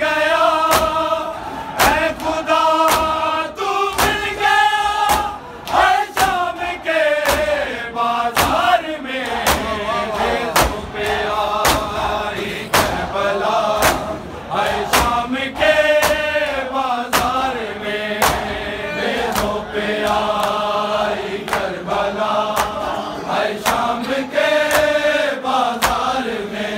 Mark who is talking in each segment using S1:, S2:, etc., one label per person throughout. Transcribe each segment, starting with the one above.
S1: गया, ऐ खुदा तू मिल गया, हर शाम के बाजार में नेज़ों पे आई करबला, हर शाम के बाजार में नेज़ों पे आई करबला, हर शाम के बाजार में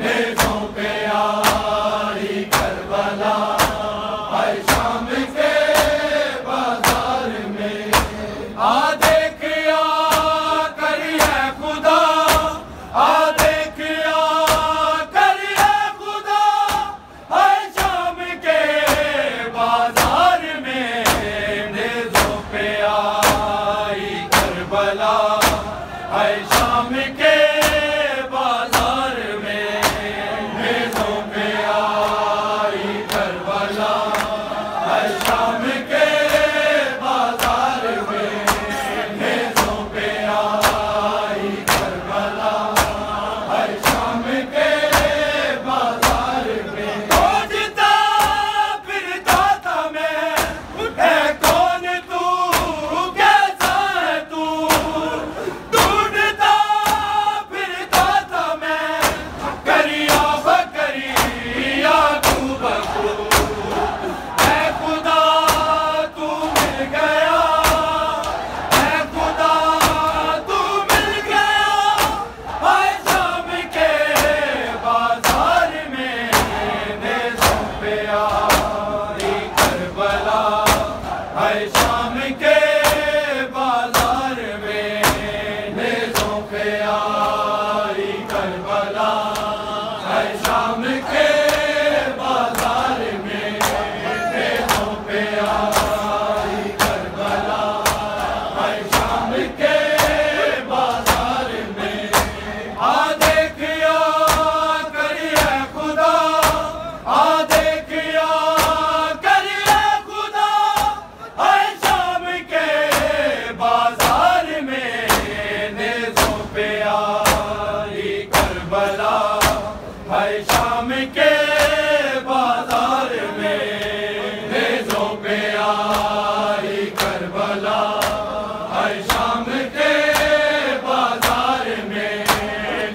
S1: नेज़ों पे आई करबला, हर शाम के बाजार में। आ देख आ कर है खुदा, आ देख आ कर है खुदा, हर शाम के बाजार में नेज़ों पे आई करबला, हर शाम के बाजार में नेज़ों पे आई करबला, हर शाम के बाजार में नेज़ों पे आई करबला, हर शाम के बाजार में। खोजता फिरता था मैं, है कौन तू, कैसा है तू, ढूंढता फिरता था मैं, करिया बकरिया तू बकू, ऐ खुदा तू मिल गया, ऐ खुदा तू मिल गया, हर शाम के बाजार में नेज़ों पे आई करबला, हर शाम के बाजार में नेज़ों पे आई करबला, हर शाम के बाजार में नेज़ों पे आई करबला, हर शाम के बाजार में। आ देख आ कर है खुदा, आ देख आ कर है खुदा, हर शाम के बाजार में नेज़ों पे आई करबला, हर शाम के बाजार में नेज़ों पे आई करबला, हर शाम के बाजार में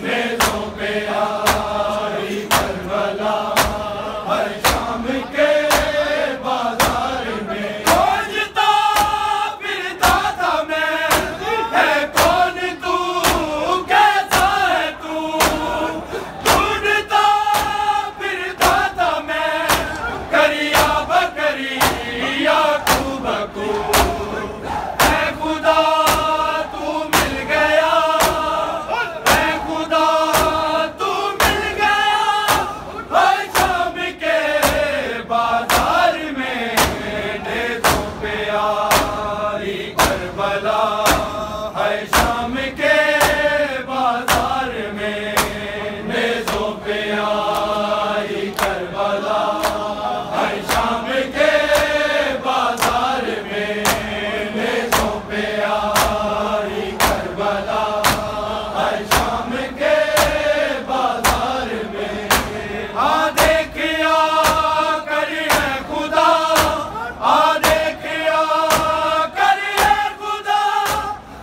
S1: नेज़ों पे आई करबला, हर शाम के बाजार में। खोजता फिरता था मैं, है कौन तू, कैसा है तू, ढूंढता फिरता था मैं, करिया बकरिया तू बकू, ऐ खुदा तू मिल गया, ऐ खुदा तू मिल गया, हर शाम के बाजार में नेज़ों पे आई करबला, हर शाम के बाजार में नेज़ों पे आई करबला, हर शाम के बाजार में नेज़ों पे आई करबला, हर शाम के बाजार में। आ देख आ कर है खुदा, आ देख आ कर है खुदा,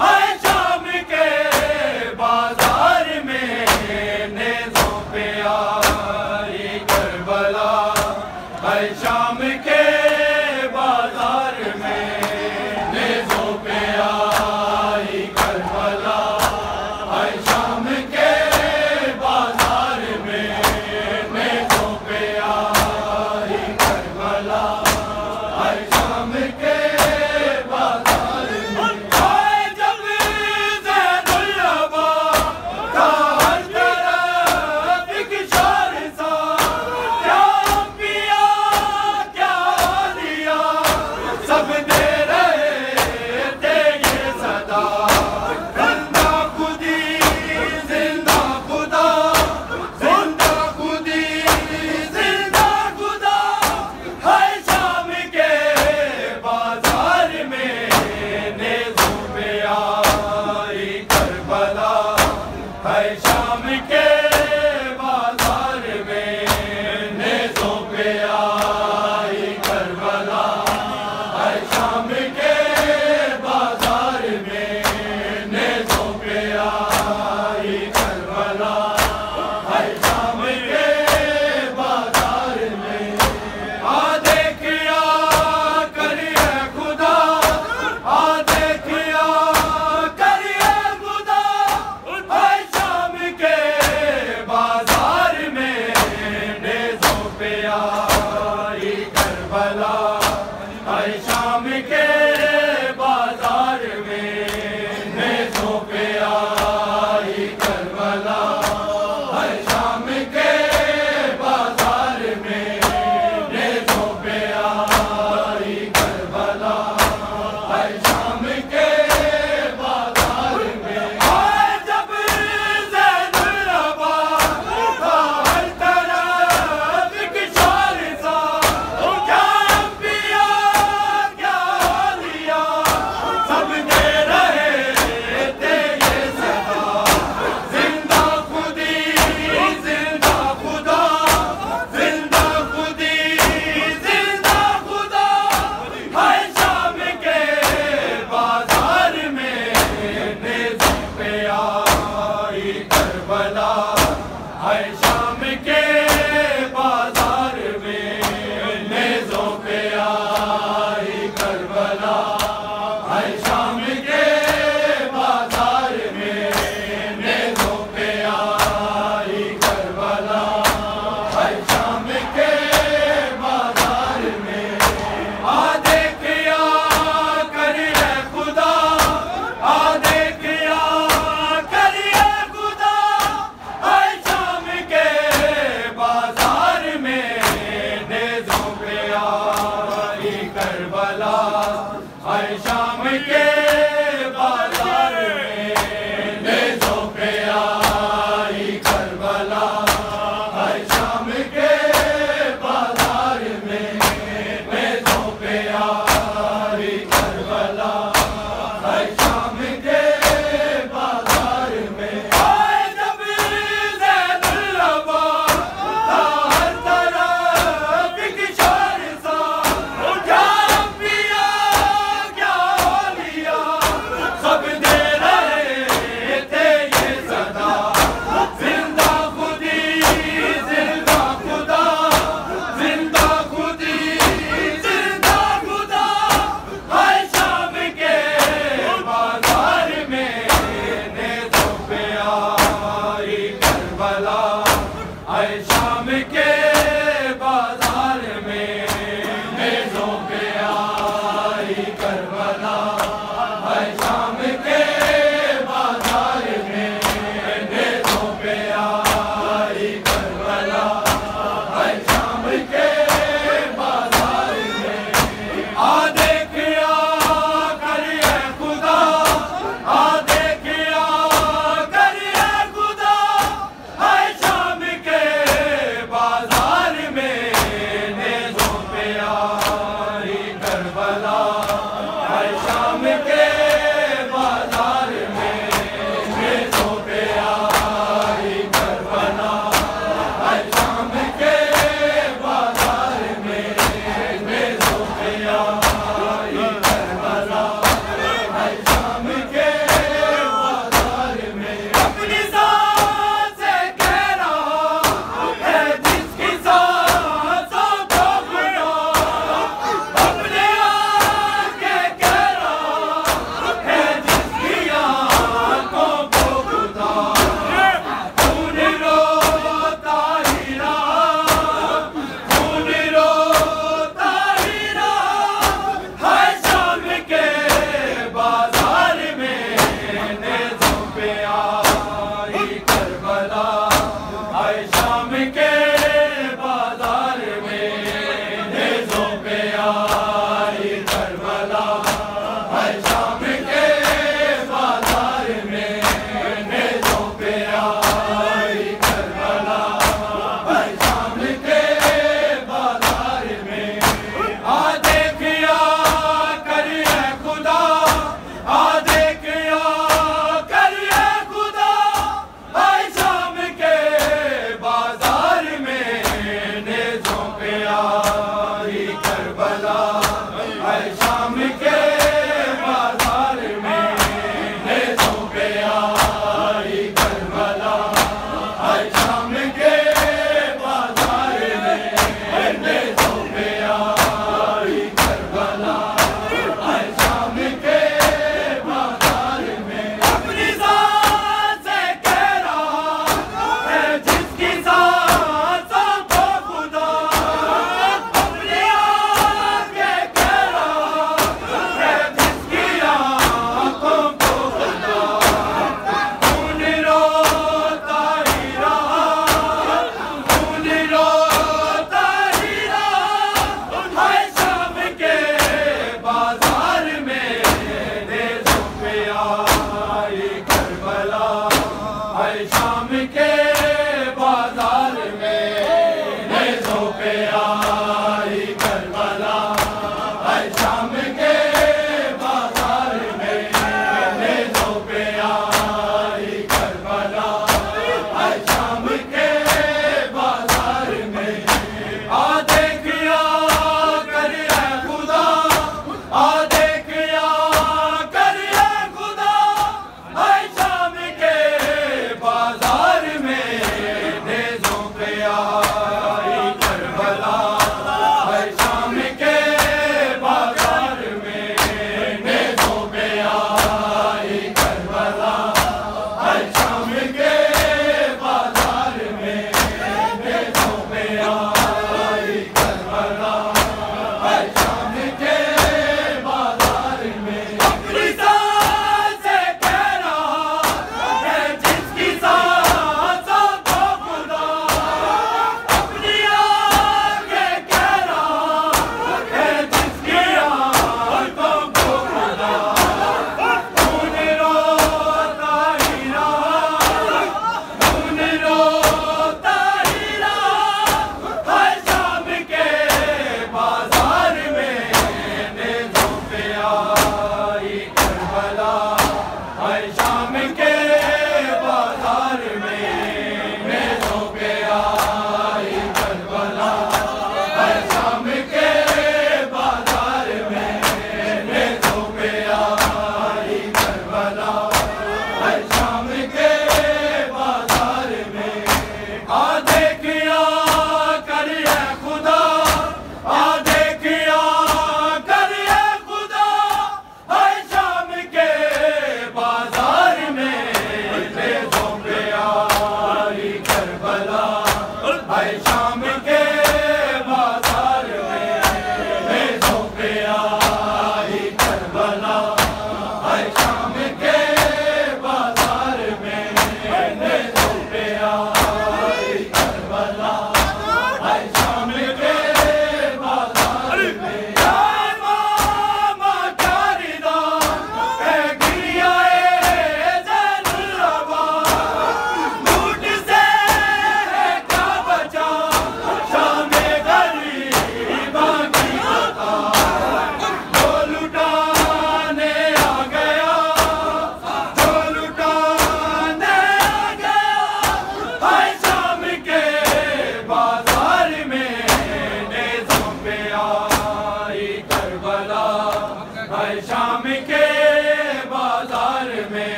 S1: हर शाम के बाजार में नेज़ों पे आई करबला, हर शाम के बाजार में नेज़ों पे आई करबला, हर शाम के बाजार में नेज़ों पे आई करबला, हर शाम के बाजार में। आए जब ज़ैनुल अबा था हर तरफ एक शार सा, क्या अंबिया क्या पे आई करबला, हर शाम के बाजार में नेज़ों पे आई करबला, हर शाम के बाजार में नेज़ों पे आई करबला, हर शाम के बाजार में। आज जब ज़ैनुल अब्बास था हर तरफ किशार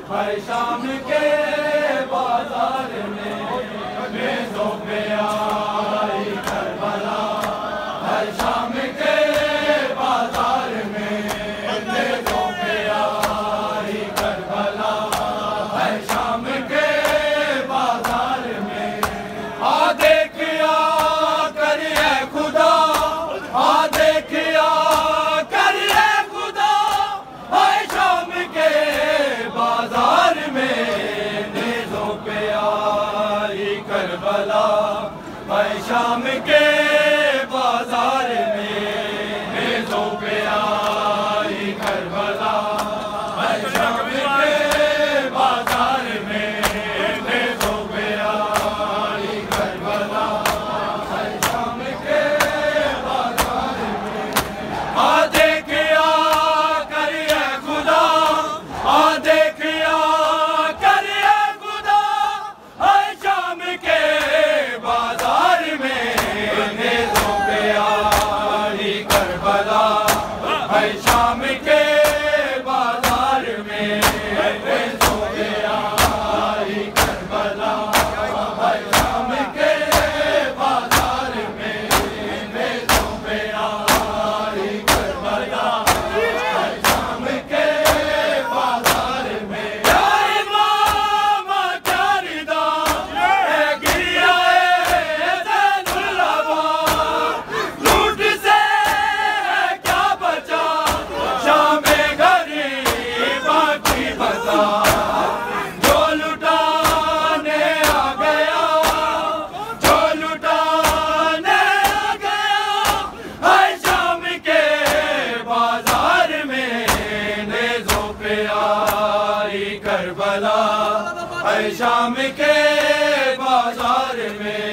S1: हर शाम के बाजार में मेज़ों पे आई करबला, हर शाम के बाजार में मेज़ों पे आई करबला, हर शाम के बाजार में आ देखिया करिए खुदा, आ देखिया करिए खुदा, हर शाम के बाजार में मेज़ों पे आई करबला, हर शाम के बाजार में मेज़ों पे आई करबला, हर शाम के बाजार में मेज़ों पे आई करबला, हर शाम के बाजार में आ देखिया करिए खुदा, आ देखिया करिए खुदा, हर शाम के बाजार में मेज़ों पे आई करबला, हर शाम के बाजार में मेज़ों पे आई करबला, हर शाम के बाजार में मेज़ों पे आई करबला, हर शाम के बाजार में या इमाम जारिदा है गिरिया ज़ैनुल्लबा, लूट से है क्या बचा शामे गरीबा की बता, जो लुटाने आ गया, जो लुटाने आ गया, हर शाम के बाजार में नेज़ों पे आई करबला, हर शाम के बाजार में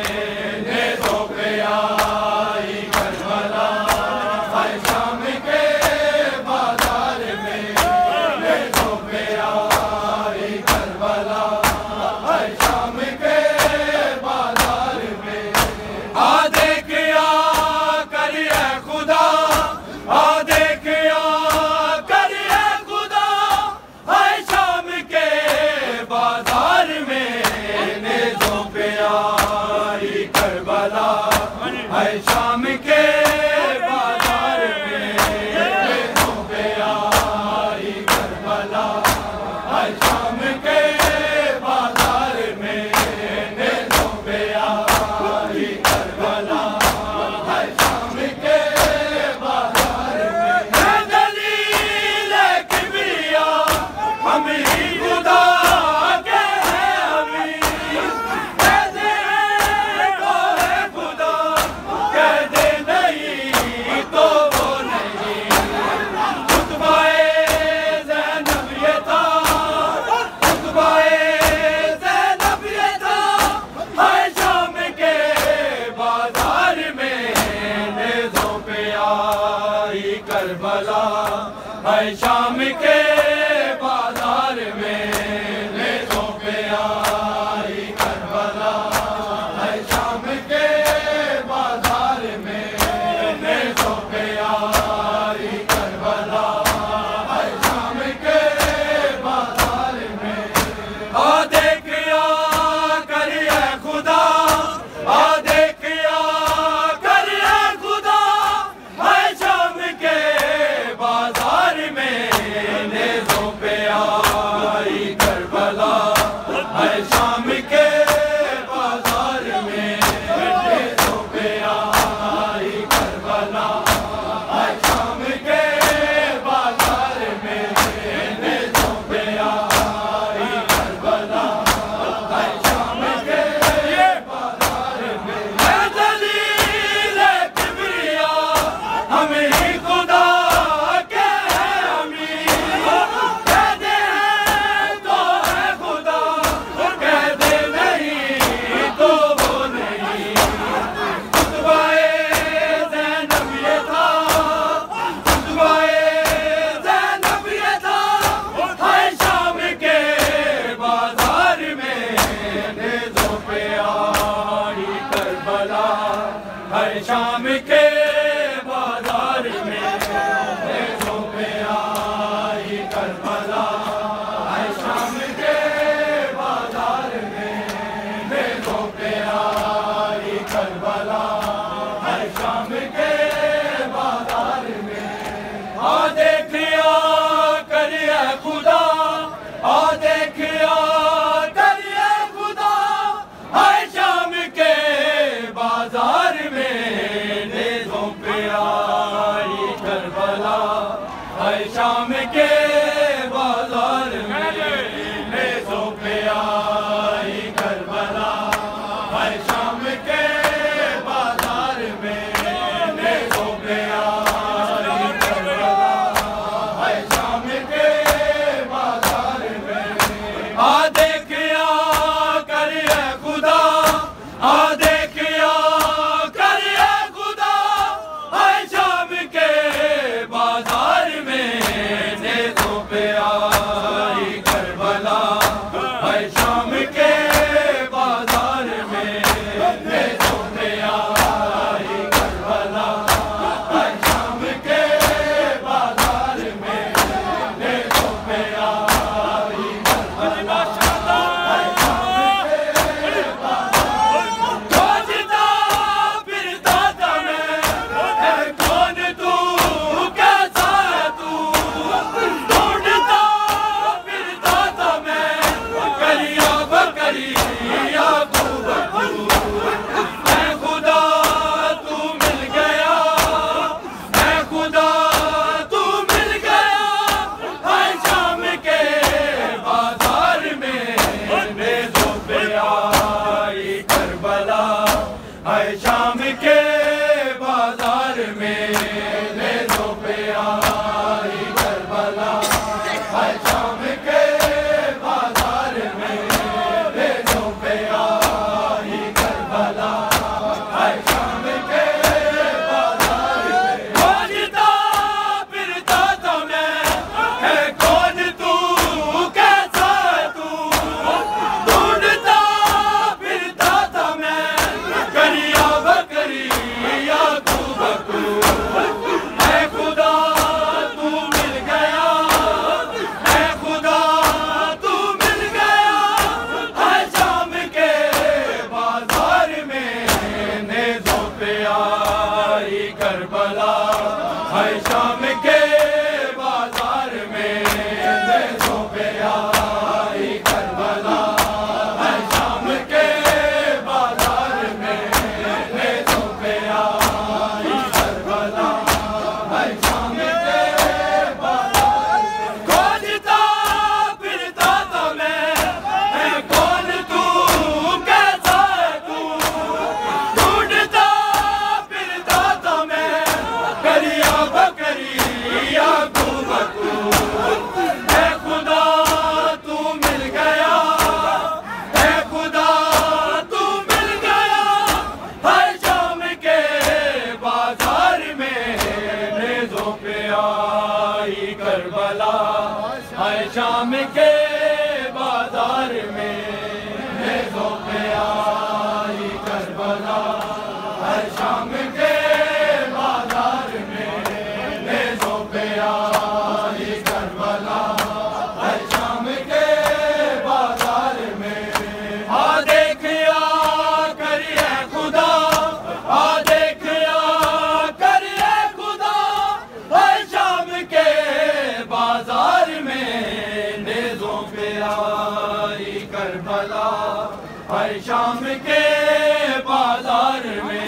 S1: नेज़ों पे आई करबला, हर शाम के बाजार में नेज़ों पे आई करबला, हर शाम के बाजार में आ देखिया करिए खुदा, आ देखिया करिए खुदा, हर शाम के बाजार में नेज़ों पे आई करबला, हर शाम के बाजार में नेज़ों पे आई करबला, हर शाम के बाजार में नेज़ों पे आई करबला, हर शाम के बाजार में है दलील किबरिया, हम ही खुदा के हैं अमीर, कह दे तो है खुदा, कह दे नहीं तो वो नहीं, खुतबाए ज़ैनब ये था, खुतबाए आ देखिया करिए खुदा, आ देखिया करिए खुदा, है शाम के बाजार में नेज़ों पे आई करबला, है शाम के बाजार में नेज़ों पे आई करबला, है शाम के बाजार में नेज़ों पे आई करबला, है शाम के बाजार। खोजता फिरता था मैं, है कौन तू, कैसा है तू, ढूंढता फिरता था मैं, करिया बकरिया खूब मैं खुदा तू मिल गया, मैं खुदा तू मिल गया, है शाम के बाजार में नेज़ों पे आई करबला, है शाम के बाजार में नेज़ों पे आई करबला, है शाम के बाजार में नेज़ों पे आई करबला, है शाम के बाजार में। खोजता फिरता था मैं, है कौन तू, कैसा है तू, ढूंढता फिरता था मैं, करिया बकरिया खूब है खुदा तू मिल गया, है खुदा तू मिल गया, है शाम के बाजार में नेज़ों पे आई करबला, है शाम के बाजार में नेज़ों पे आई करबला, है शाम के बाजार में नेज़ों पे आई करबला, है शाम के बाजार। खोजता फिरता था मैं, है कौन तू, कैसा है तू, ढूंढता फिरता था मैं, करिया बकरिया खूब है खुदा तू मिल गया, है खुदा तू मिल गया, है शाम के बाजार में नेज़ों पे आई करबला, है शाम के बाजार में नेज़ों पे आई करबला, है शाम के बाजार में नेज़ों पे आई करबला, है शाम के बाजार में। आ देखिया करिए खुदा, आ देखिया करिए खुदा, है शाम के बाजार में नेज़ों पे आई करबला, है शाम के बाजार में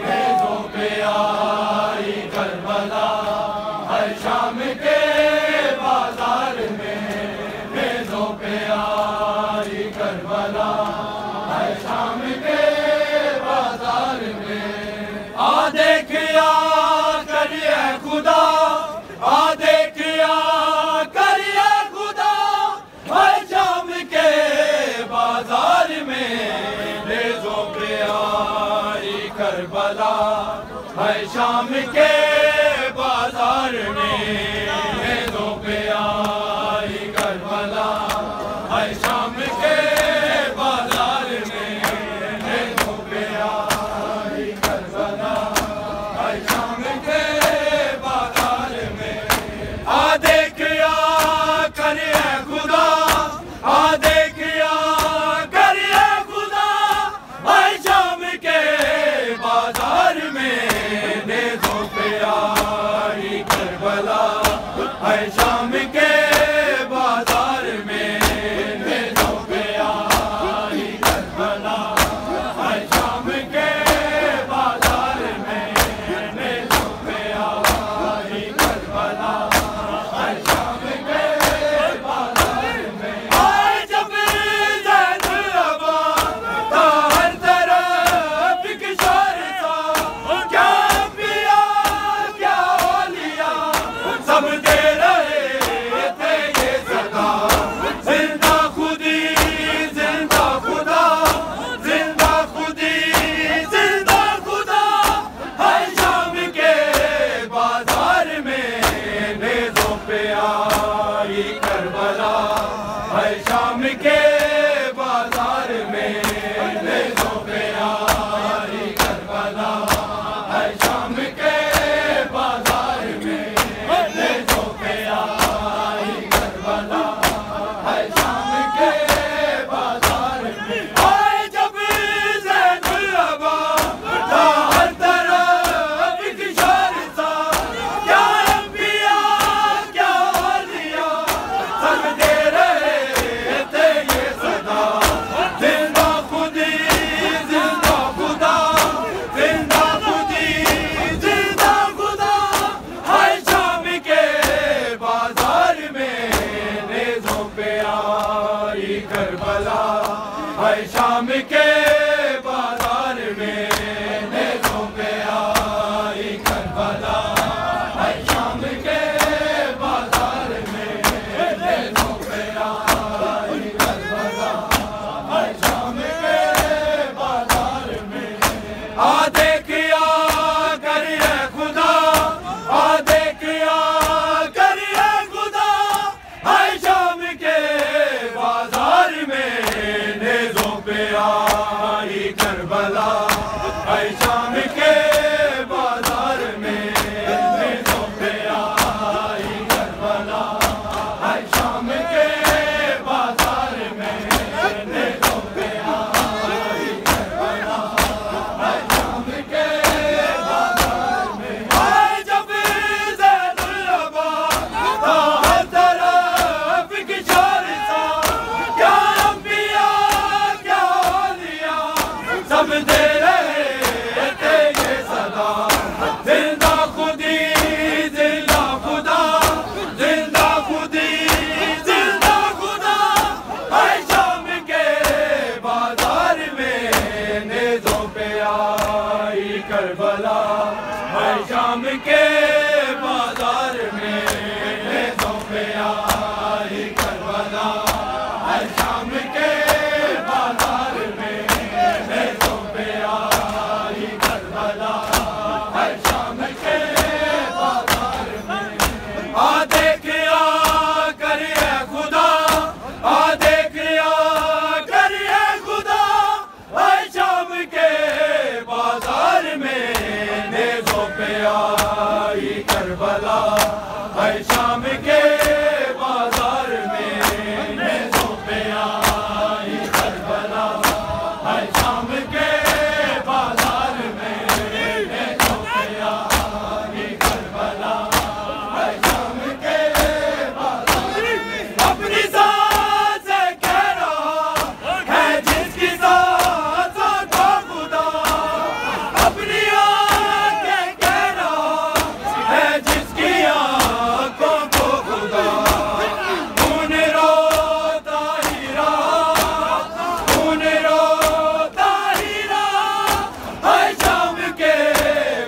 S1: नेज़ों पे आई करबला, है शाम के बाजार में नेज़ों पे आई करबला, है शाम के बाजार में। आ देखिया करिए खुदा, आ देखिया करिए खुदा, है शाम के बाजार में नेज़ों पे आई करबला, है शाम के बाजार में नेज़ों पे आई करबला, है शाम के बाजार में नेज़ों पे आई करबला, है शाम के बाजार में। आ देखिया करिए खुदा, आ देखिया करिए खुदा, है शाम के बाजार में नेज़ों पे आई करबला, है शाम के बाजार में नेज़ों पे है शाम के बाजार में नेज़ों पे आई करबला है शाम के बाजार में नेज़ों पे आई करबला है शाम के बाजार में आए जब ज़ैनुल अबा था हर तरफ किशोर सा क्या अंबिया क्या औलिया सब दे रहे थे ये सदा जिंदा खुदी जिंदा खुदा जिंदा खुदी जिंदा खुदा है शाम के बाजार में नेज़ों पे आई करबला है शाम के बाजार में नेज़ों पे आई करबला है शाम के बाजार में नेज़ों पे आई करबला है शाम के बाजार में आ देखिया करिए खुदा आ देखिया करिए खुदा है शाम के बाजार में नेज़ों पे आई करबला है शाम के बाजार में नेज़ों पे आई करबला है शाम के बाजार में नेज़ों पे आई करबला है शाम के बाजार में आए जब ज़ैनुल अबा था हर तरफ किशोर सा क्या अंबिया क्या औलिया सब दे रहे थे ये सदा जिंदा खुदी जिंदा खुदा जिंदा खुदी जिंदा खुदा है शाम के बाजार में नेज़ों पे आई करबला है शाम के बाजार में नेज़ों पे आई करबला है शाम के बाजार में नेज़ों पे आई करबला है शाम के बाजार में आ देखिया करिए खुदा आ देखिया करिए खुदा है शाम के बाजार में नेज़ों पे आई करबला है शाम के बाजार में नेज़ों पे आई करबला है शाम के बाजार में नेज़ों पे आई करबला है शाम के बाजार में अपनी सांस से कह रहा है जिसकी सांसों को खुदा अपनी आंखें कह रहा है जिसकी आंखों को खुदा खून रोता ही रहा खून रोता ही रहा है शाम के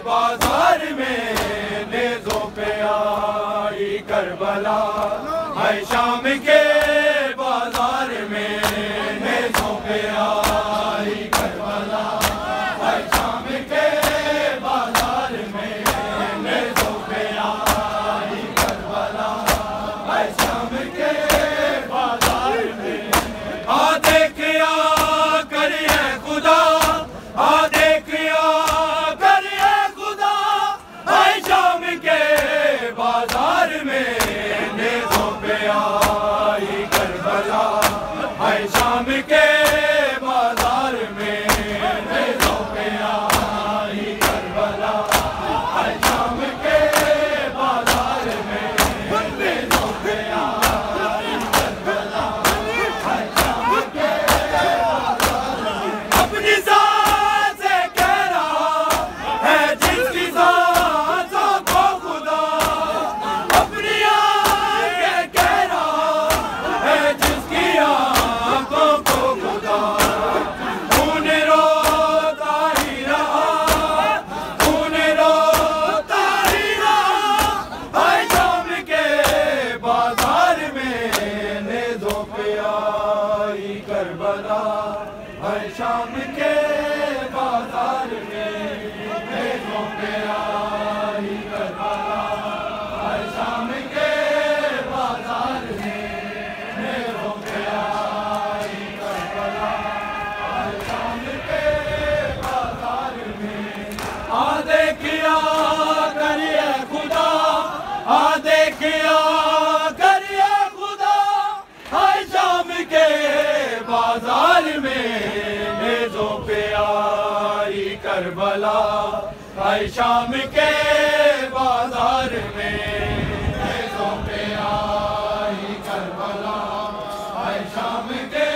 S1: बाजार में नेज़ों पे आई करबला है शाम के बाजार में नेज़ों पे आई करबला है शाम के बाजार में नेज़ों पे आई करबला है शाम के बाजार में आ देखिया करिए खुदा आ देखिया करिए खुदा है शाम के बाजार में नेज़ों पे आई करबला है शाम के बाजार में नेज़ों पे आई करबला है शाम के बाजार में नेज़ों पे आई करबला है शाम के बाजार में अपनी सांस से कह रहा है जिसकी सांसों को खुदा अपनी आंखें कह रहा है जिसकी आंखों को खुदा खून रोता ही रहा खून रोता ही रहा है शाम के बाजार में नेज़ों पे आई करबला है शाम के बाजार में नेज़ों पे आई करबला है शाम के बाजार में नेज़ों पे बाजार में नेज़ों पे आई करबला, हाय शाम के बाजार में नेज़ों पे आई करबला, हाय शाम के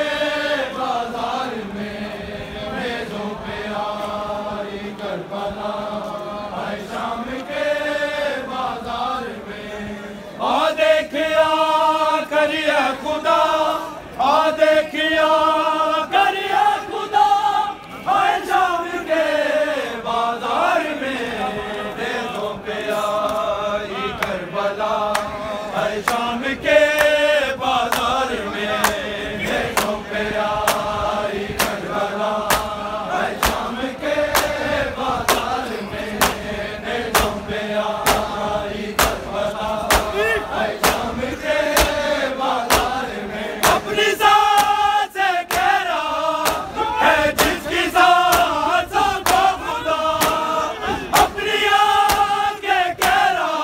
S1: बाजार में नेज़ों पे आई करबला, हाय शाम के बाजार में। आ देखिया करिए खुदा, आ देखिया करिए खुदा, हाय शाम के बाजार में नेज़ों पे आई करबला, हाय शाम के बाजार में नेज़ों पे आई करबला, हाय शाम के बाजार में नेज़ों पे आई करबला, हाय शाम के बाजार में। अपनी ज़ात से कह रहा है जिसकी ज़ातों को खुदा, अपनी आंखें कह रहा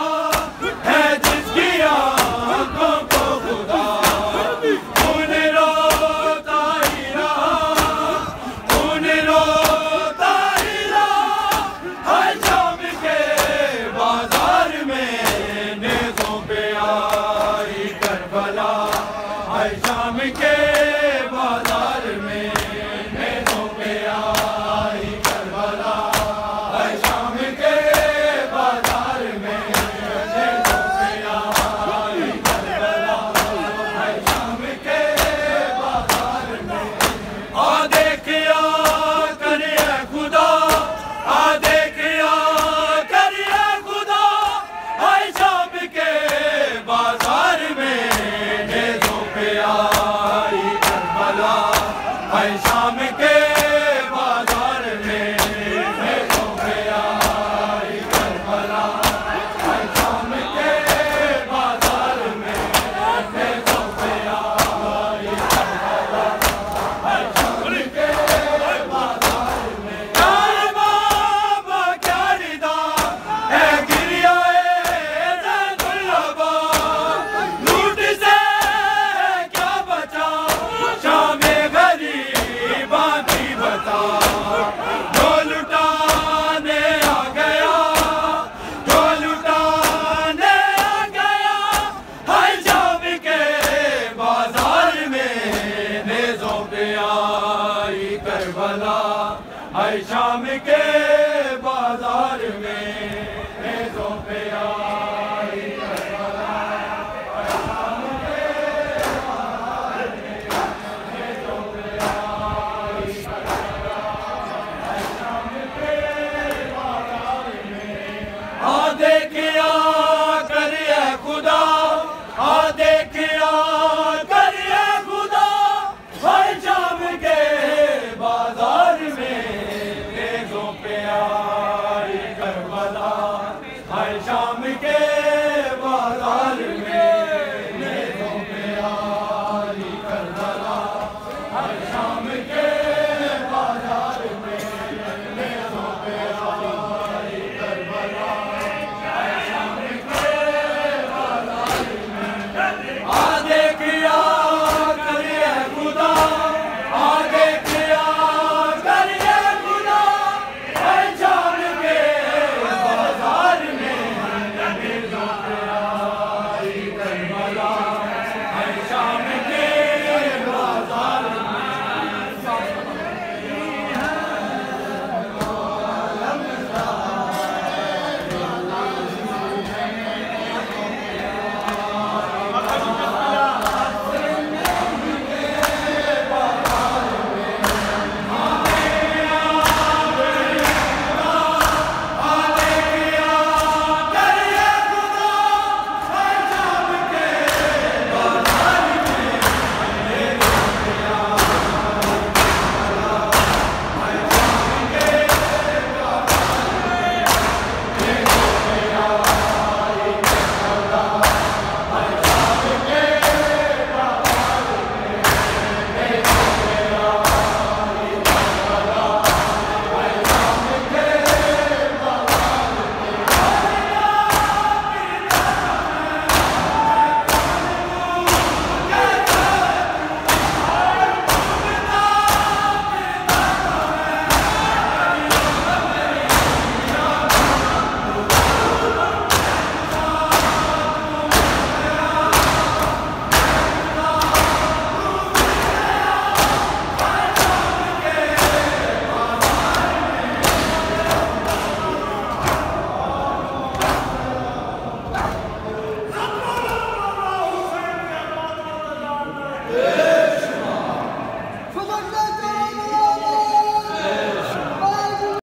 S1: है जिसकी आंखों को खुदा। खून रोता ही रहा, खून रोता ही रहा, हर शाम के बाजार में नेज़ों पे आई करबला, हर शाम के बाजार में नेज़ों पे आई करबला, हर शाम के बाजार में नेज़ों पे आई करबला, हर शाम के बाजार में। आ देखिया करिए खुदा, आ देखिया करिए खुदा, हर शाम के बाजार में नेज़ों पे आई करबला, हर शाम के बाजार में नेज़ों पे आई करबला, हर शाम के बाजार में नेज़ों पे आई करबला, हर शाम के बाजार में। क्या बाबा क्या रिदा है गिरियाए ज़ैनुल्लबा, लूट से क्या बचा शामे गरीबां की बता। जो लुटाने आ गया, जो लुटाने आ गया, हर शाम के बाजार में नेज़ों पे आई करबला, हर शाम के